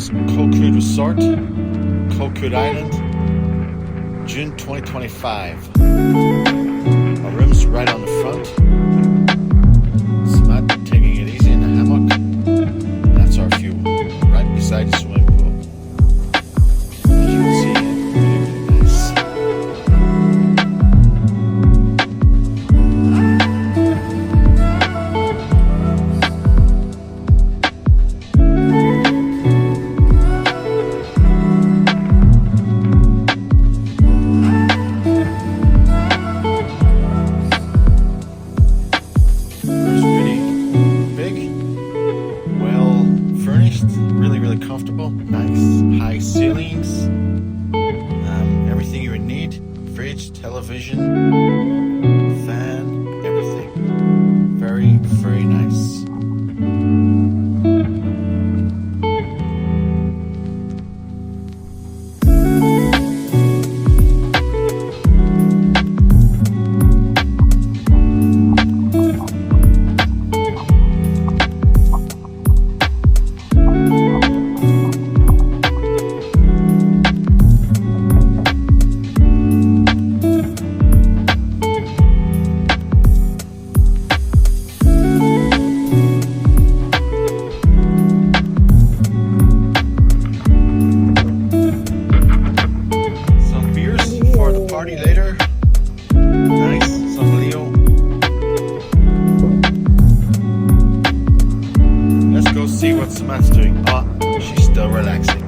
is Koh Kood Resort, Koh Kood Island, June 2025. Our room's right on the front. Samad taking it easy in the hammock. That's our view, right beside the swimming pool. As you can see, really, really nice. Really, really comfortable. Nice high ceilings. Everything you would need. Fridge, television, fan, everything. Very, very nice. Party later. Nice, some Leo. Let's go see what Samad's doing. Oh, she's still relaxing.